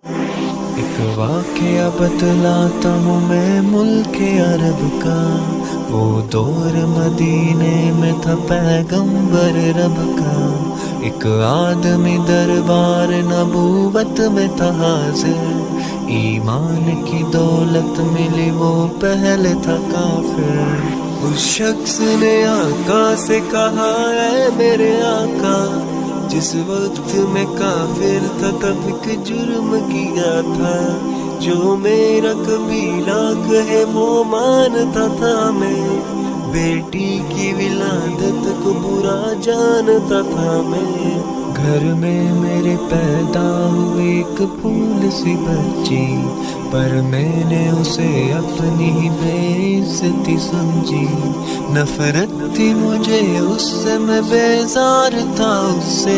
ایک واقعہ بتلاتا ہوں میں ملک عرب کا، وہ دور مدینے میں تھا پیغمبر رب کا، ایک آدمی دربار نبوت میں تھا حاضر، ایمان کی دولت ملی وہ پہلے تھا کافر، اس شخص نے آقا سے کہا اے میرے آقا، جس وقت میں کافر تھا تب ایک جرم کیا تھا، جو میرا قبیلہ کہے وہ مانتا تھا، میں بیٹی کی ولادت کو برا جانتا تھا، میں گھر میں میرے پیدا ہوئی ایک پھول سی بچی، پر میں نے اسے اپنی ہی بے عزتی سمجھی، نفرت تھی مجھے اس سے، میں بیزار تھا اس سے،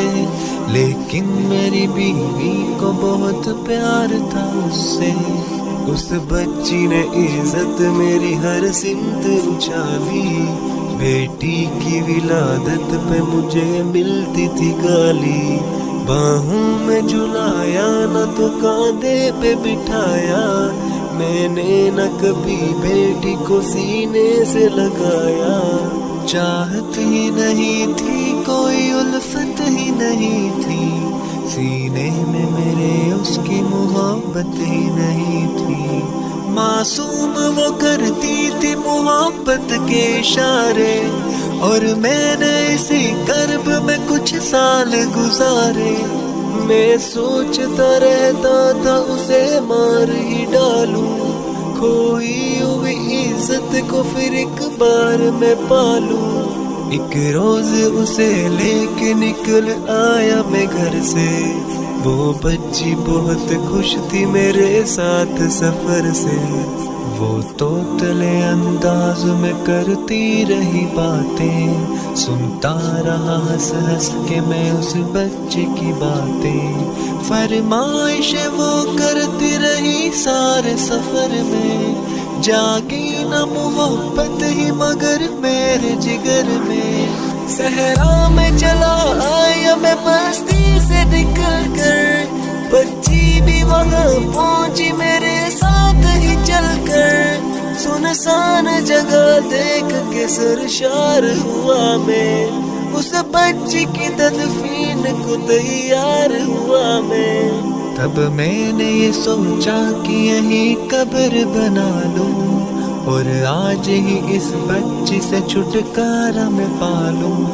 لیکن میری بیوی کو بہت پیار تھا اس سے، اس بچی نے عزت میری ہر سمت اچھالی، بیٹی کی ولادت پہ مجھے ملتی تھی گالی، باہوں میں جھلایا نہ تو کاندھے پہ بٹھایا، میں نے نہ کبھی بیٹی کو سینے سے لگایا، چاہت ہی نہیں تھی کوئی الفت ہی نہیں تھی، سینے میں میرے اس کی محبت ہی نہیں تھی، معصوم وہ کرتی تھی محبت کے اشارے، اور میں نے اسی کرب میں کچھ سال گزارے، میں سوچتا رہتا تھا اسے مار ہی ڈالوں، کھوئی ہوئی عزت کو پھر ایک بار میں پالوں، ایک روز اسے لے کے نکل آیا میں گھر سے، وہ بچی بہت خوش تھی میرے ساتھ سفر سے، وہ توتلے انداز میں کرتی رہی باتیں، سنتا رہا ہنس ہنس کے میں اس بچے کی باتیں، فرمائش وہ کرتی رہی سارے سفر میں، جاگی نہ محبت ہی مگر میرے جگر میں، صحرا میں چلا آیا میں بستی سے نکل کر، بچی بھی وہاں پہنچی میرے ساتھ ہی چل کر، سنسان جگہ دیکھ کے سرشار ہوا میں، اس بچی کی تدفین کو تیار ہوا میں، تب میں نے یہ سوچا کہ یہی قبر بنا لوں، اور آج ہی اس بچی سے چھٹکارا میں پالوں،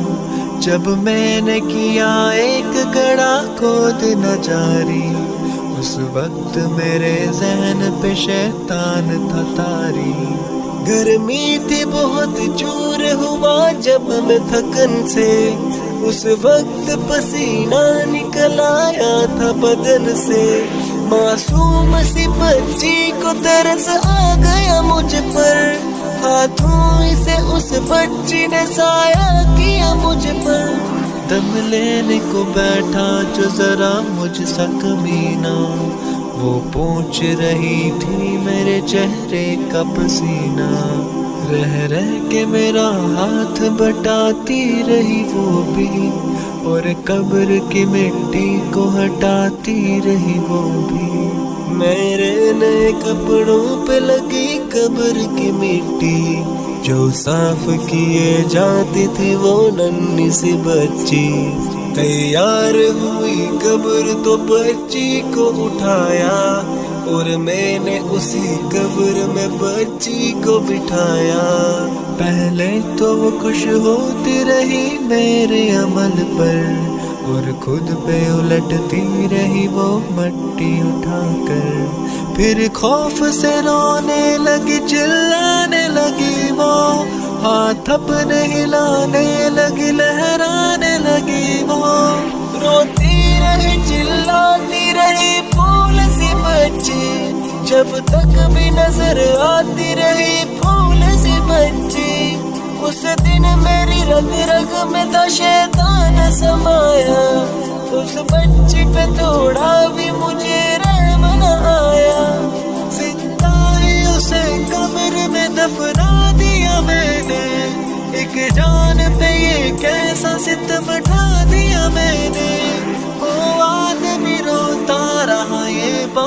جب میں نے کیا ایک گڑھا کھود نہ جاری، اس وقت میرے ذہن پہ شیطان تھا طاری، گرمی تھی بہت چور ہوا جب میں تھکن سے، اس وقت پسینہ نکل آیا تھا بدن سے، معصوم سی بچی کو ترس آ گیا مجھ پر، ہاتھوں سے اس بچی نے سایہ کیا مجھ پر، دم لینے کو بیٹھا جو ذرا مجھ سا کمینہ، وہ پوچھ رہی تھی میرے چہرے کا پسینہ، رہ رہ کے میرا ہاتھ بٹاتی رہی وہ بھی، اور قبر کی مٹی کو ہٹاتی رہی وہ بھی، میرے نئے کپڑوں پہ لگی قبر کی مٹی، جو صاف کیے جاتی تھی وہ ننھی سی بچی، تیار ہوئی قبر تو بچی کو اٹھایا، اور میں نے اسی قبر میں بچی کو بٹھایا، پہلے تو وہ خوش ہوتی رہی میرے عمل پر، اور خود پہ الٹتی رہی وہ مٹی اٹھا کر، پھر خوف سے رونے لگی چلانے لگی وہ، ہاتھ اپنے ہلانے لگی لہرانے لگی وہ، روتی رہی چلاتی رہی پھول سی بچی، جب تک بھی نظر آتی رہی پھول سی بچی، اس دن میری رگ رگ میں تھا شیطان سمایا، اس بچی پہ تھوڑا بھی مجھے رحم نہ آیا، زندہ ہی اسے قبر میں دفنا دیا میں نے، ایک جان پہ یہ کیسا ستم ڈھا دیا میں نے، وہ آدمی روتا رہا یہ بات